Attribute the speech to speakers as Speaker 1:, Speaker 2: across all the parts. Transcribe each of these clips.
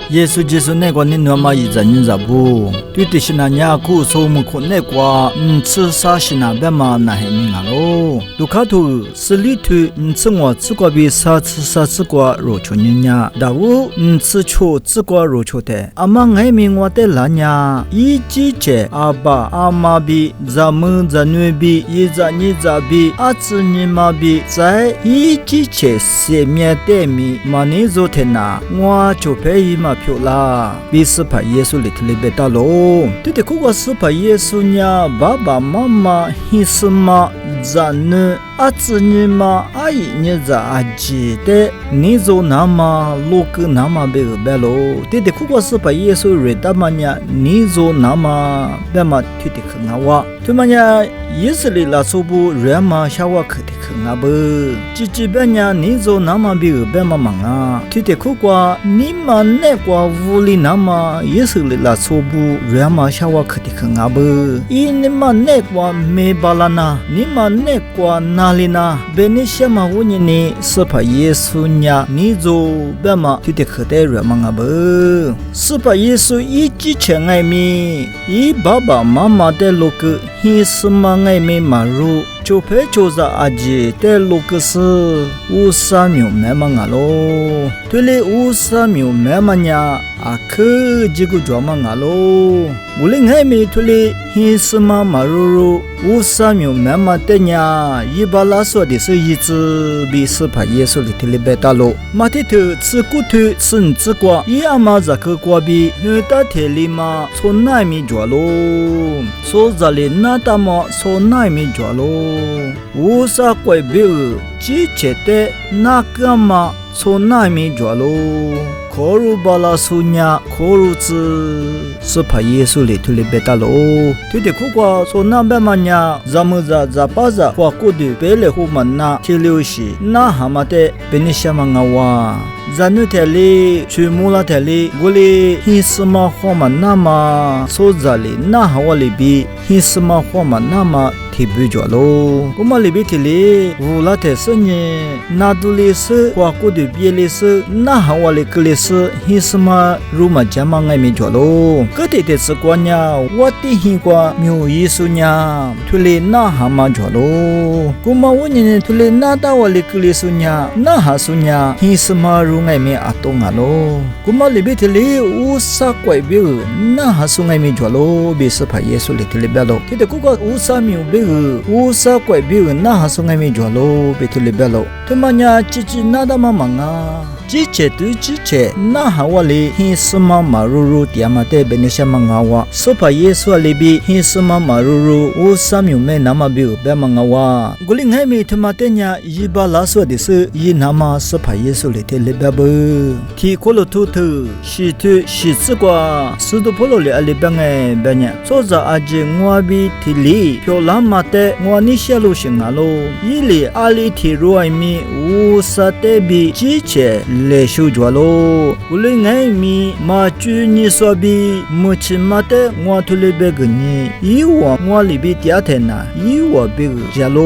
Speaker 1: 耶稣基督那个你那么一人人不，对的是那伢苦受木苦那个，吃啥是那边嘛那还明啊喽。卢卡图是里头，吃我吃过比啥吃过肉球伢，但我吃球吃过肉球的，阿妈爱明我的那伢，一季节阿爸阿妈比，咱们咱女比，一咱你咱比，阿子你妈比，在一季节下面的米，嘛你做的那，我就陪伊嘛。票啦，比斯帕耶稣里头里边大喽。对的，如果斯帕耶稣呀，爸爸妈妈、兄弟们、子女、阿子女们、阿姨你在阿姐的，你做那么路个那么别个别喽。对的，如果斯帕耶稣瑞达嘛呀，你做那么别嘛对的很好哇。对嘛呀，以色列拉苏布瑞嘛下瓦可的很好不？基本呀，你做那么别个别嘛忙啊。对的，如果你们那个屋里那么以色列拉苏布瑞嘛下瓦可的很好不？你们那个没巴拉那，你们那个哪里呢？别你什么问你是怕耶稣呀？你做别嘛对的可得瑞嘛啊不？是怕耶稣一直前爱咪，一爸爸妈妈的路个。he 是嘛爱没马路，就陪就在阿姐的路个是50秒没嘛啊喽，对嘞50秒没嘛呀，阿克这个做嘛啊喽，我嘞爱没对嘞 he 是嘛马路50秒没嘛的呀，一巴拉说的是一直比是怕耶稣里头里边大喽，马蹄头吃骨头吃你吃瓜，一阿妈在个瓜比，你打铁里嘛从哪米做喽，说在里那大嘛从哪米做喽，无啥怪别个，只觉得那个嘛从哪米做喽。可如巴拉苏尼，可如子是怕耶稣里头里边大喽。对的，如果说那边嘛呀，咱们在巴扎或过的别来户嘛那铁流西，那蛤蟆的别你想嘛哇。咱女台里去木拉台里，我里黑什么花嘛那么，所在里那哈我里比黑什么花嘛那么。提不着喽，我们里边提里，乌拉特是呢，那都里是，花果的别里是，那哈瓦里克里是，黑什么路嘛家嘛爱没着喽，个体的是关呀，我的黑瓜苗艺术呀，推里那哈嘛着喽，我们问你推里那大瓦里克里是呀，那哈是呀，黑什么路爱没阿东啊喽，我们里边提里乌沙怪别那哈是爱没着喽，别是怕耶稣里提里别喽，提的这个乌沙苗别。乌沙怪别个那还是爱没着喽，别提里边喽。他妈呀，自己那大妈忙啊，之前对之前那还我哩，黑什么马路路点嘛的，别那些忙啊哇。说怕耶稣里边黑什么马路路，乌沙苗没那么别别忙啊哇。我哩还没他妈的呀，一把拉说的是，一那么说怕耶稣里提里边不，提过了头头，是这个，是都跑了里阿里边哎边呀，说着阿姐我比提里漂亮嘛。我你下路行啊喽，伊里阿里提入爱米乌沙德比之前来修着喽，无论爱米马主你说比目前嘛的我土里别个你，伊我里边第二天呐，伊我别个家喽，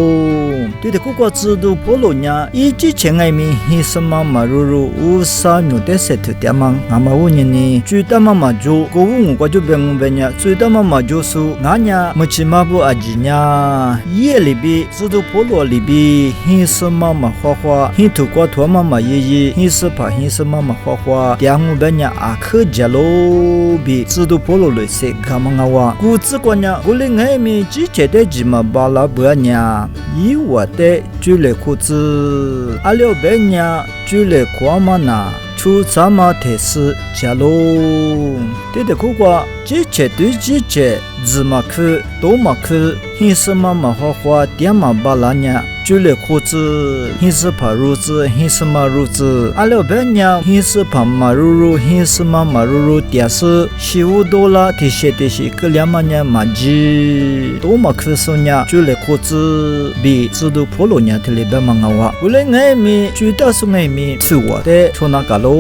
Speaker 1: 对的，这个制度破了呀，以之前爱米黑什么马路乌沙牛的石头点嘛，俺们问你最大嘛嘛就，购物我就别我别呀，最大嘛嘛就是俺呀目前嘛不阿吉呀。夜里边，制度破落里边，黑色妈妈花花，黑土瓜土妈妈爷爷，黑色怕黑色妈妈花花，第二边呀阿克加罗比制度破落里些干嘛个哇？古子关呀，古里爱面之前的芝麻巴拉不呀，以我的就来裤子，阿廖边呀就来瓜嘛那。出咱们特斯加喽，对的，苦瓜，之前对之前，芝麻克、多麻克，黑色妈妈花花，点嘛巴拉呀，就来裤子，黑色帕褥子，黑色马褥子，阿廖边呀，黑色帕马褥，黑色妈马褥，点是$15，这些个两万呀马吉，多麻克说呀，就来裤子，比制度破了呀，这里边嘛哇，无论爱米，最大是爱米，是我的，从那个喽。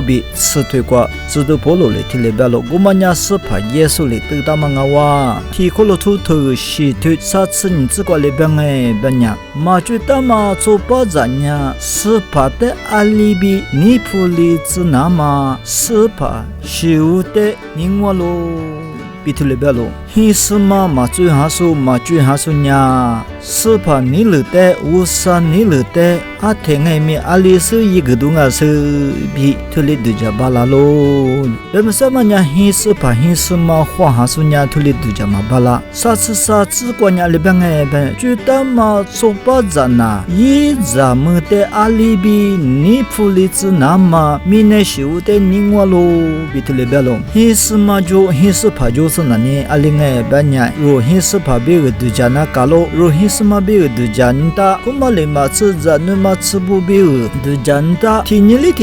Speaker 1: 比吃对瓜，知道破路里提里边了，我们家是怕耶稣里得到嘛哇，提过了土头西头，啥次你只管里边哎边呀。马就大马做巴咱呀，是怕的阿里比尼普里兹那么是怕修的宁瓦罗。比图里边咯，黑什么马最哈苏呀，是怕你了的，乌沙你了的，阿天爱米阿里是一个东啊是比图里度加巴拉咯，那么什么呀？黑是怕黑什么花哈苏呀，图里度加马巴拉，啥子关呀里边哎边，就他妈做巴咱呐，一咱们的阿里比尼普里兹那么米那修的宁瓦咯，比图里边咯，黑什么就黑是怕就。Nani alinga banya rohi sapa be dujana kalo rohi sama be dujanta kumale ma tsanu ma tsubu be dujanta tinili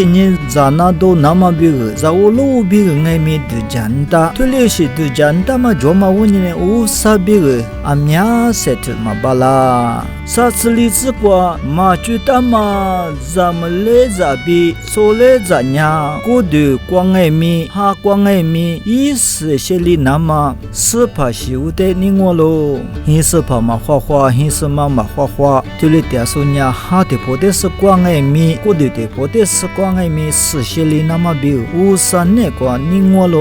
Speaker 1: zana do nama be zawolo be ngai me dujanta tuleshi dujanta ma joma woni usa be amya set mabala satsli tswa ma chutama zamle zabi sole zanya kodu kwangai mi ha kwangai mi is sheli nama是怕修的你我咯，你是怕嘛花花，你是嘛花花，这里点说呀，哈的破的是光爱米，过的破的是光爱米，是些里那么比无三那个你我咯，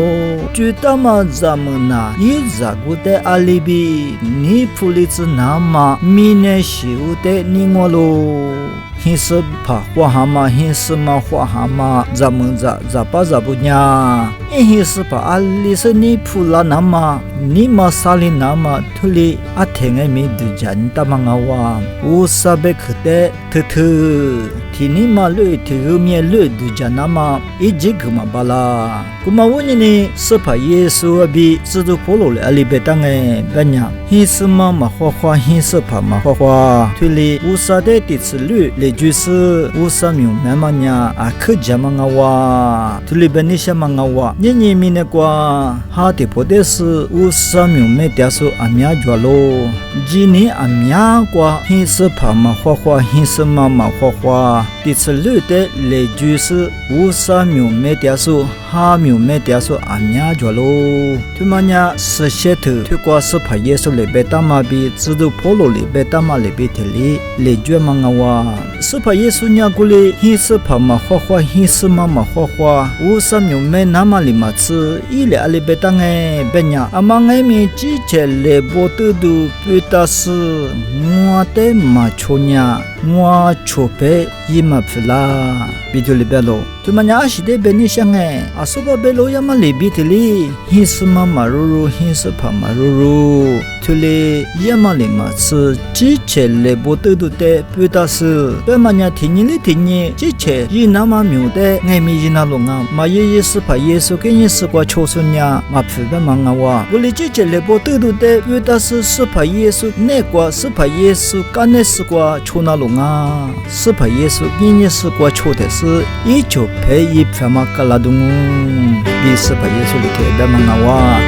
Speaker 1: 就他妈咱们呐，一咋个的阿里比你普里子那么米呢修的你我咯。黑是怕花蛤蟆，黑是嘛花蛤蟆，咱们咋不呀？黑是怕阿里是你普拉那么，你嘛沙里那么，土里阿天爱米的人大嘛哇，乌沙贝克的特，提你嘛累提个面累的人那么，一直个嘛巴拉，古嘛问你是怕耶稣比知道婆罗的阿里贝当哎，ben呀，黑是嘛花花，黑是怕嘛花花，土里乌沙的第次累。就是乌萨米妈妈呀，阿克加嘛哇，图里边那些嘛哇，年米那个哈的破的是乌萨米没得说阿米亚抓咯，今年阿米亚个黑色帕嘛花花，黑色嘛花花，第次绿的来就是乌萨米没得说哈米没得说阿米亚抓咯，他们呀是些头，他个是怕耶稣里边大马比，知道婆罗里边大马里边的里来抓嘛哇。是怕耶稣呀，过来，黑是怕嘛花花，黑是嘛花花，乌萨米没那么里嘛吃，一来阿里别当哎，别呀，阿妈哎咪之前来波多都不打是我的嘛错呀，我错别伊嘛不啦，比较里边咯。tu manya ashide beni shange asuba belo yama lebi tili his mama ruru his pama ruru tuli yama le matsu chiche le botu te putas be manya tinili tinni chiche yinama myude ngemi yinalonga maye yesu pa yesu ke yesu kwa chosunya mapfe be mangawa guli chiche le botu te putas supa yesu ne kwa supa yesu kanes kwa chonalonga supa yesu yesu kwa chodes icho pe ipfama kaladung di supa yesu le ke be mangawa